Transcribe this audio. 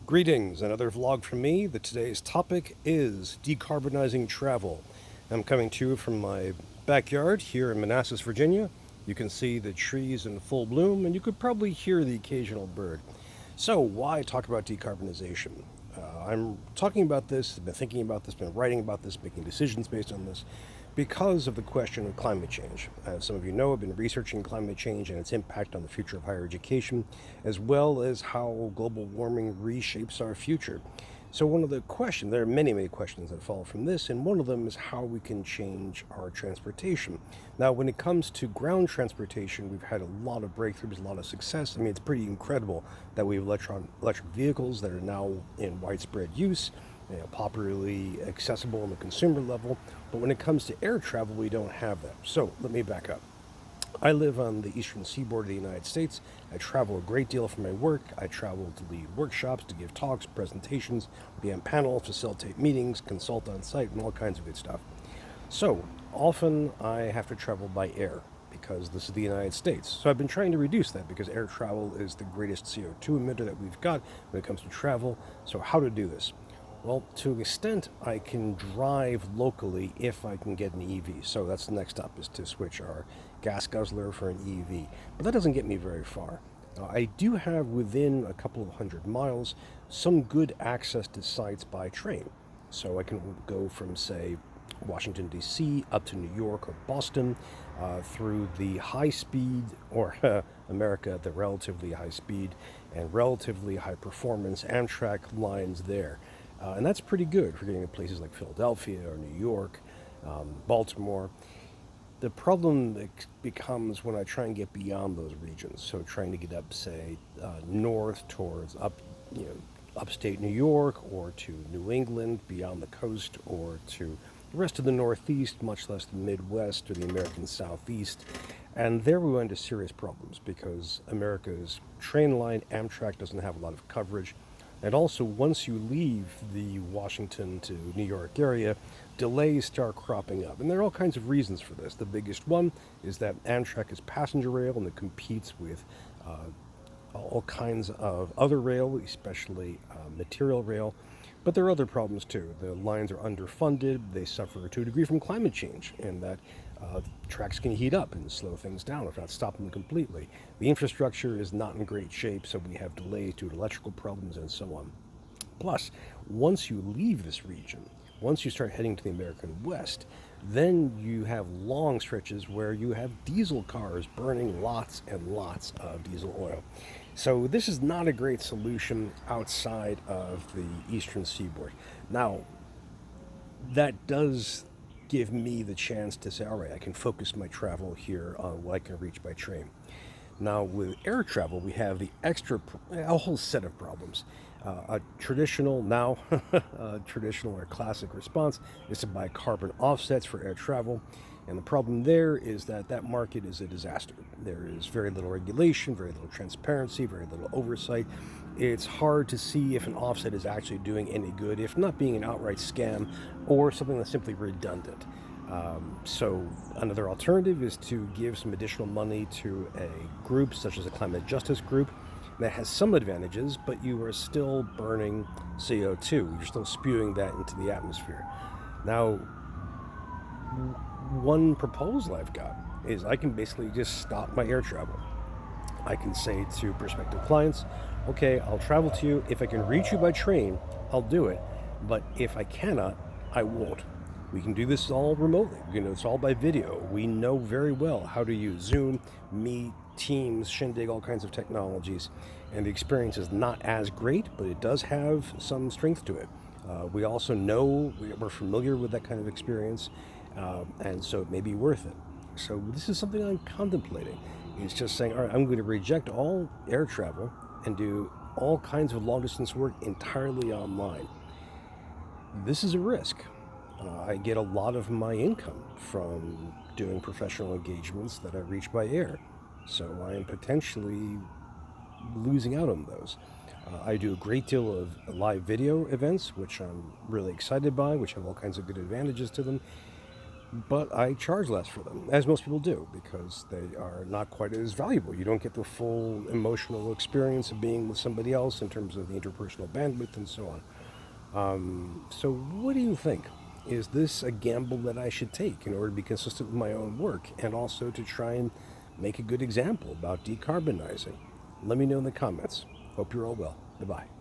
Greetings, another vlog from me. Today's topic is decarbonizing travel. I'm coming to you from my backyard here in Manassas, Virginia. You can see the trees in full bloom and you could probably hear the occasional bird. So why talk about decarbonization? I'm talking about this, been thinking about this, been writing about this, making decisions based on this because of the question of climate change. As some of you know, I've been researching climate change and its impact on the future of higher education, as well as how global warming reshapes our future. So one of the questions, there are many questions that follow from this, and one of them is how we can change our transportation. Now, when it comes to ground transportation, we've had a lot of breakthroughs, a lot of success. I mean, it's pretty incredible that we have electric vehicles that are now in widespread use, popularly accessible on the consumer level. But when it comes to air travel, we don't have that. So let me back up. I live on the eastern seaboard of the United States. I travel a great deal for my work. I travel to lead workshops, to give talks, presentations, be on panels, facilitate meetings, consult on site, and all kinds of good stuff. So often I have to travel by air because this is the United States. So I've been trying to reduce that because air travel is the greatest CO2 emitter that we've got when it comes to travel. So how to do this? Well, to an extent, I can drive locally if I can get an EV. So that's the next step, is to switch our gas guzzler for an EV. But that doesn't get me very far. I do have, within a couple of 100 miles, some good access to sites by train. So I can go from, say, Washington, D.C. up to New York or Boston through the high speed, or America, the relatively high speed and relatively high performance Amtrak lines there. And that's pretty good for getting to places like Philadelphia or New York, Baltimore. The problem becomes when I try and get beyond those regions. So trying to get up, say, north towards upstate New York, or to New England beyond the coast, or to the rest of the Northeast, much less the Midwest or the American Southeast. And there we run into serious problems because America's train line, Amtrak, doesn't have a lot of coverage. And also, once you leave the Washington to New York area, delays start cropping up. And there are all kinds of reasons for this. The biggest one is that Amtrak is passenger rail and it competes with all kinds of other rail, especially material rail. But there are other problems too. The lines are underfunded. They suffer to a degree from climate change, in that tracks can heat up and slow things down, if not stop them completely. The infrastructure is not in great shape, so we have delays due to electrical problems and so on. Plus, once you leave this region, once you start heading to the American West, then you have long stretches where you have diesel cars burning lots and lots of diesel oil. So this is not a great solution outside of the eastern seaboard. Now, that does give me the chance to say, all right, I can focus my travel here on what I can reach by train. Now, with air travel, we have a whole set of problems. A traditional or classic response is to buy carbon offsets for air travel. And the problem there is that market is a disaster. There is very little regulation, very little transparency, very little oversight. It's hard to see if an offset is actually doing any good, if not being an outright scam or something that's simply redundant. So another alternative is to give some additional money to a group such as a climate justice group that has some advantages, but you are still burning CO2. You're still spewing that into the atmosphere. Now, one proposal I've got is I can basically just stop my air travel. I can say to prospective clients, okay, I'll travel to you. If I can reach you by train, I'll do it. But if I cannot, I won't. We can do this all remotely. We can do this all by video. We know very well how to use Zoom, Meet, Teams, Shindig, all kinds of technologies. And the experience is not as great, but it does have some strength to it. We also know, we're familiar with that kind of experience, and so it may be worth it. So this is something I'm contemplating. It's just saying, all right, I'm going to reject all air travel and do all kinds of long-distance work entirely online. This is a risk. I get a lot of my income from doing professional engagements that I reach by air. So I am potentially losing out on those. I do a great deal of live video events, which I'm really excited by, which have all kinds of good advantages to them. but I charge less for them, as most people do, because they are not quite as valuable. You don't get the full emotional experience of being with somebody else in terms of the interpersonal bandwidth and so on. So, what do you think? Is this a gamble that I should take in order to be consistent with my own work and also to try and make a good example about decarbonizing? Let me know in the comments. Hope you're all well. Bye bye.